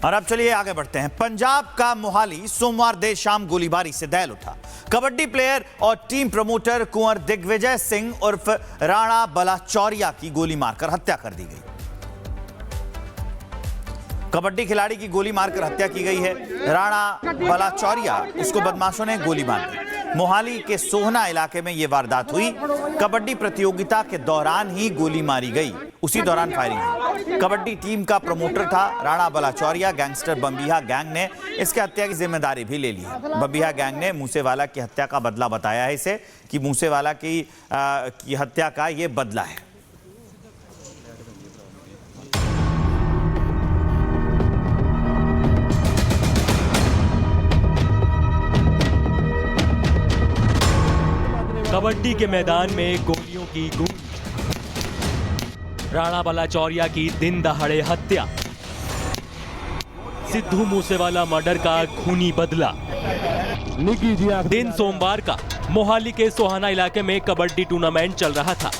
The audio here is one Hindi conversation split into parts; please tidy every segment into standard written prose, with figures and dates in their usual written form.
और अब चलिए आगे बढ़ते हैं। पंजाब का मोहाली सोमवार देर शाम गोलीबारी से दहल उठा। कबड्डी प्लेयर और टीम प्रमोटर कुंवर दिग्विजय सिंह उर्फ राणा बलाचौरिया की गोली मारकर हत्या कर दी गई। कबड्डी खिलाड़ी की गोली मारकर हत्या की गई है। राणा बलाचौरिया, उसको बदमाशों ने गोली मार दी। मोहाली के सोहना इलाके में यह वारदात हुई। कबड्डी प्रतियोगिता के दौरान ही गोली मारी गई, उसी दौरान फायरिंग हुई। कबड्डी टीम का प्रमोटर था राणा बलाचौरिया। गैंगस्टर बम्बिहा गैंग ने इसके हत्या की जिम्मेदारी भी ले ली है। बम्बिहा गैंग ने मूसेवाला की हत्या का बदला बताया है इसे कि मूसेवाला की हत्या का यह बदला है। कबड्डी के मैदान में गोलियों की गूंज, राणा बलाचौरिया की दिन दहाड़े हत्या, सिद्धू मूसेवाला मर्डर का खूनी बदला। दिन सोमवार का मोहाली के सोहाना इलाके में कबड्डी टूर्नामेंट चल रहा था।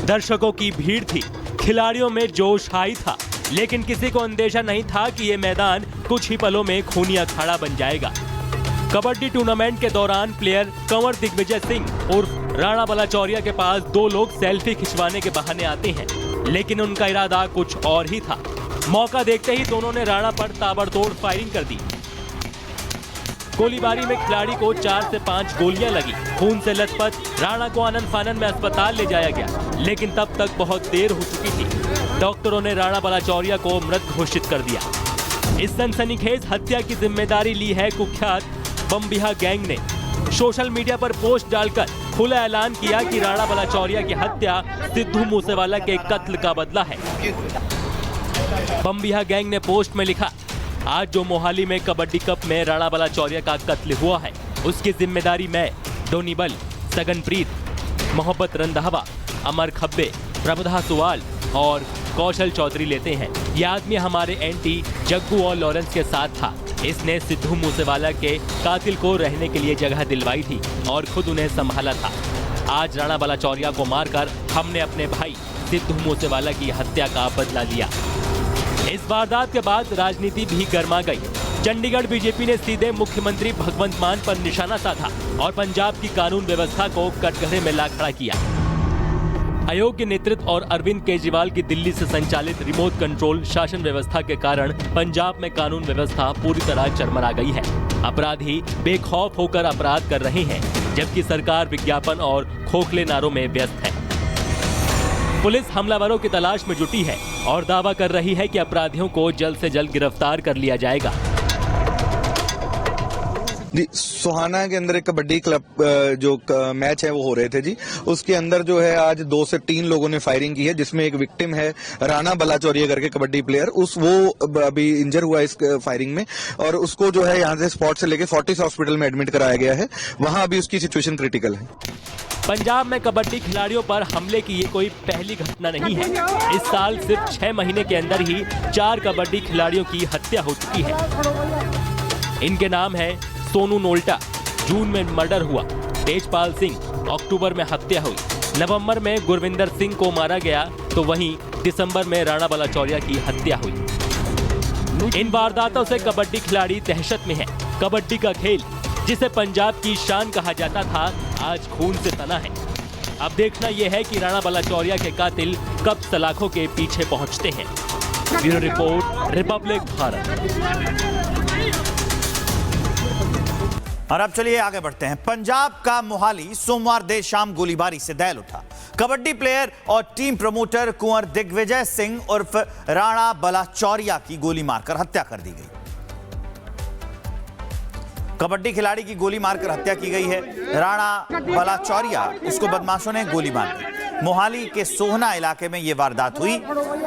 दर्शकों की भीड़ थी, खिलाड़ियों में जोश हाई था, लेकिन किसी को अंदेशा नहीं था कि यह मैदान कुछ ही पलों में खूनी अखाड़ा बन जाएगा। कबड्डी टूर्नामेंट के दौरान प्लेयर कुंवर दिग्विजय सिंह और राणा बलाचौरिया के पास दो लोग सेल्फी खिंचवाने के बहाने आते हैं, लेकिन उनका इरादा कुछ और ही था। मौका देखते ही दोनों ने राणा पर ताबड़तोड़ फायरिंग कर दी। गोलीबारी में खिलाड़ी को 4 से 5 गोलियां लगी। खून से लथपथ राणा को आनन फानन में अस्पताल ले जाया गया, लेकिन तब तक बहुत देर हो चुकी थी। डॉक्टरों ने राणा बलाचौरिया को मृत घोषित कर दिया। इस सनसनीखेज हत्या की जिम्मेदारी ली है कुख्यात बम्बिहा गैंग ने। सोशल मीडिया पर पोस्ट डालकर खुला ऐलान किया कि राणा बलाचौरिया की हत्या सिद्धू मूसेवाला के कत्ल का बदला है। बम्बिहा गैंग ने पोस्ट में लिखा, आज जो मोहाली में कबड्डी कप में राणा बलाचौरिया का कत्ल हुआ है, उसकी जिम्मेदारी मैं, डोनी बल, सगनप्रीत, मोहब्बत रंधावा, अमर खब्बे, प्रभुदा सुवाल और कौशल चौधरी लेते हैं। यह आदमी हमारे एंटी जग्गू और लॉरेंस के साथ था। इसने सिद्धू मूसेवाला के कातिल को रहने के लिए जगह दिलवाई थी और खुद उन्हें संभाला था। आज राणा बलाचौरिया को मारकर हमने अपने भाई सिद्धू मूसेवाला की हत्या का बदला लिया। इस वारदात के बाद राजनीति भी गर्मा गई। चंडीगढ़ बीजेपी ने सीधे मुख्यमंत्री भगवंत मान पर निशाना साधा और पंजाब की कानून व्यवस्था को कटघरे में ला खड़ा किया। अयोग्य नेतृत्व और अरविंद केजरीवाल की दिल्ली से संचालित रिमोट कंट्रोल शासन व्यवस्था के कारण पंजाब में कानून व्यवस्था पूरी तरह चरमरा गई है। अपराधी बेखौफ होकर अपराध कर रहे हैं, जबकि सरकार विज्ञापन और खोखले नारों में व्यस्त है। पुलिस हमलावरों की तलाश में जुटी है और दावा कर रही है कि अपराधियों को जल्द से जल्द गिरफ्तार कर लिया जाएगा। सोहाना के अंदर एक कबड्डी क्लब जो मैच है वो हो रहे थे जी। उसके अंदर जो है आज 2 से 3 लोगों ने फायरिंग की है, जिसमें एक विक्टिम है राणा बलाचौरिया करके कबड्डी प्लेयर। वो अभी इंजर हुआ इस फायरिंग में और उसको जो है यहाँ से स्पॉट से लेके फोर्टिस हॉस्पिटल में एडमिट कराया गया है। वहाँ अभी उसकी सिचुएशन क्रिटिकल है। पंजाब में कबड्डी खिलाड़ियों पर हमले की ये कोई पहली घटना नहीं है। इस साल सिर्फ 6 महीने के अंदर ही 4 कबड्डी खिलाड़ियों की हत्या हो चुकी है। इनके नाम है सोनू नोल्टा, जून में मर्डर हुआ। तेजपाल सिंह, अक्टूबर में हत्या हुई। नवंबर में गुरविंदर सिंह को मारा गया, तो वहीं दिसंबर में राणा बलाचौरिया की हत्या हुई। इन वारदातों से कबड्डी खिलाड़ी दहशत में हैं। कबड्डी का खेल, जिसे पंजाब की शान कहा जाता था, आज खून से तना है। अब देखना यह है कि राणा बलाचौरिया के कातिल कब सलाखों के पीछे पहुंचते हैं। Bureau report, Republic Bharat. और अब चलिए आगे बढ़ते हैं। पंजाब का मोहाली सोमवार देर शाम गोलीबारी से दहल उठा। कबड्डी प्लेयर और टीम प्रमोटर कुंवर दिग्विजय सिंह उर्फ राणा बलाचौरिया की गोली मारकर हत्या कर दी गई। कबड्डी खिलाड़ी की गोली मारकर हत्या की गई है। राणा बलाचौरिया, उसको बदमाशों ने गोली मार दी। मोहाली के सोहना इलाके में यह वारदात हुई।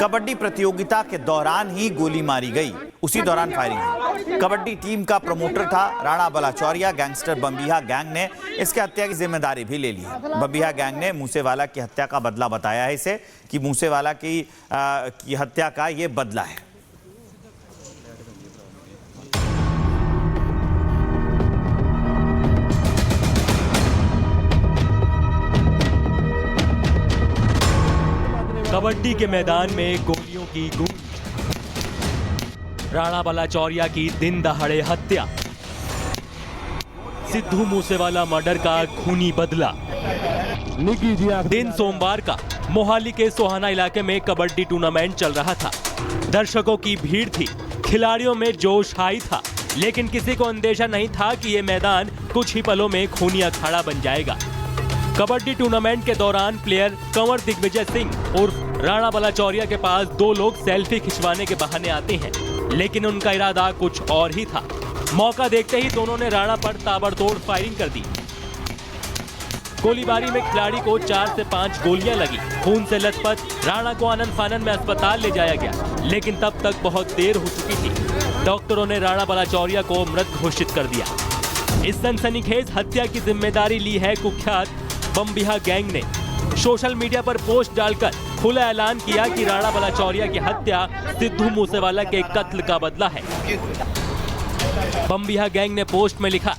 कबड्डी प्रतियोगिता के दौरान ही गोली मारी गई, उसी दौरान फायरिंग हुई। कबड्डी टीम का प्रमोटर था राणा बलाचौरिया। गैंगस्टर बम्बिहा गैंग ने इसके हत्या की जिम्मेदारी भी ले ली है। बम्बिहा गैंग ने मूसेवाला की हत्या का बदला बताया है इसे कि मूसेवाला की हत्या का यह बदला है। कबड्डी के मैदान में गोलियों की गूंज, राणा बलाचौरिया की दिन दहाड़े हत्या, सिद्धू मूसेवाला मर्डर का खूनी बदला। दिन सोमवार का मोहाली के सोहाना इलाके में कबड्डी टूर्नामेंट चल रहा था। दर्शकों की भीड़ थी, खिलाड़ियों में जोश हाई था, लेकिन किसी को अंदेशा नहीं था कि ये मैदान कुछ ही पलों में खूनी अखाड़ा बन जाएगा। कबड्डी टूर्नामेंट के दौरान प्लेयर कंवर दिग्विजय सिंह और राणा बलाचौरिया के पास दो लोग सेल्फी खिंचवाने के बहाने आते हैं, लेकिन उनका इरादा कुछ और ही था। मौका देखते ही दोनों ने राणा पर ताबड़तोड़ फायरिंग कर दी। गोलीबारी में खिलाड़ी को 4 से 5 गोलियां लगी। खून से लथपथ राणा को आनंद फानन में अस्पताल ले जाया गया, लेकिन तब तक बहुत देर हो चुकी थी। डॉक्टरों ने राणा बलाचौरिया को मृत घोषित कर दिया। इस सनसनीखेज हत्या की जिम्मेदारी ली है कुख्यात बमबिहा गैंग ने। सोशल मीडिया पर पोस्ट डालकर खुला ऐलान किया कि राणा बलाचौरिया की हत्या सिद्धू मूसेवाला के कत्ल का बदला है। बमबिहा गैंग ने पोस्ट में लिखा,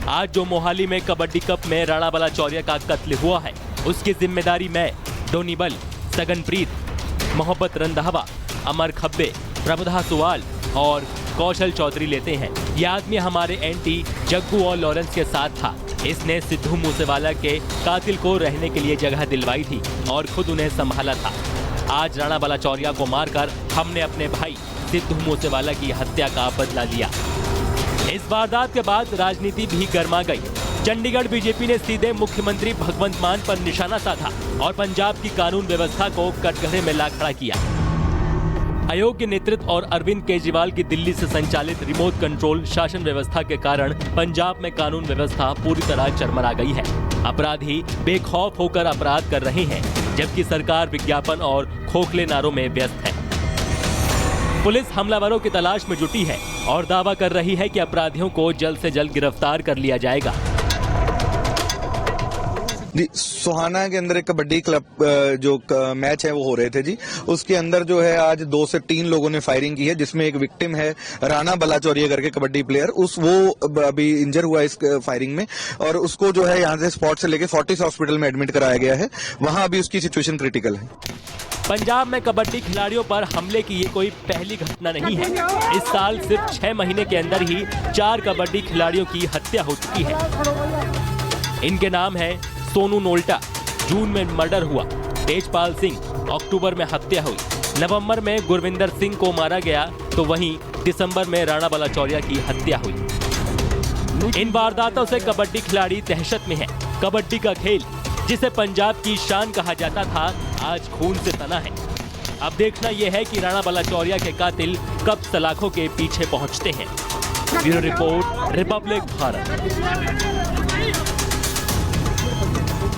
आज जो मोहाली में कबड्डी कप में राणा बलाचौरिया का कत्ल हुआ है, उसकी जिम्मेदारी मैं, डोनीबल, सगनप्रीत, मोहब्बत रंधावा, अमर खब्बे, प्रबधा सुवाल और कौशल चौधरी लेते हैं। यह आदमी हमारे एंटी जग्गू और लॉरेंस के साथ था। इसने सिद्धू मूसेवाला के कातिल को रहने के लिए जगह दिलवाई थी और खुद उन्हें संभाला था। आज राणा बलाचौरिया को मारकर हमने अपने भाई सिद्धू मूसेवाला की हत्या का बदला लिया। इस वारदात के बाद राजनीति भी गर्मा गई। चंडीगढ़ बीजेपी ने सीधे मुख्यमंत्री भगवंत मान पर निशाना साधा और पंजाब की कानून व्यवस्था को कटघरे में ला खड़ा किया। अयोग्य नेतृत्व और अरविंद केजरीवाल की दिल्ली से संचालित रिमोट कंट्रोल शासन व्यवस्था के कारण पंजाब में कानून व्यवस्था पूरी तरह चरमरा गई है। अपराधी बेखौफ होकर अपराध कर रहे हैं, जबकि सरकार विज्ञापन और खोखले नारों में व्यस्त है। पुलिस हमलावरों की तलाश में जुटी है और दावा कर रही है कि अपराधियों को जल्द से जल्द गिरफ्तार कर लिया जाएगा। जी, सोहाना के अंदर एक कबड्डी क्लब जो मैच है वो हो रहे थे जी। उसके अंदर जो है आज 2 से 3 लोगों ने फायरिंग की है, जिसमें एक विक्टिम है राणा बलाचौरिया करके कबड्डी प्लेयर। वो अभी इंजर हुआ इस फायरिंग में और उसको जो है यहाँ से स्पॉट से लेके फोर्टिस हॉस्पिटल में एडमिट कराया गया है। वहां अभी उसकी सिचुएशन क्रिटिकल है। पंजाब में कबड्डी खिलाड़ियों पर हमले की ये कोई पहली घटना नहीं है। इस साल सिर्फ 6 महीने के अंदर ही 4 कबड्डी खिलाड़ियों की हत्या हो चुकी है। इनके नाम है सोनू नोल्टा, जून में मर्डर हुआ। तेजपाल सिंह, अक्टूबर में हत्या हुई। नवंबर में गुरविंदर सिंह को मारा गया, तो वहीं दिसंबर में राणा बलाचौरिया की हत्या हुई। इन वारदातों से कबड्डी खिलाड़ी दहशत में है। कबड्डी का खेल, जिसे पंजाब की शान कहा जाता था, आज खून से तना है। अब देखना यह है कि राणा बलाचौरिया के कातिल कब सलाखों के पीछे पहुंचते हैं। Bureau report, Republic Bharat.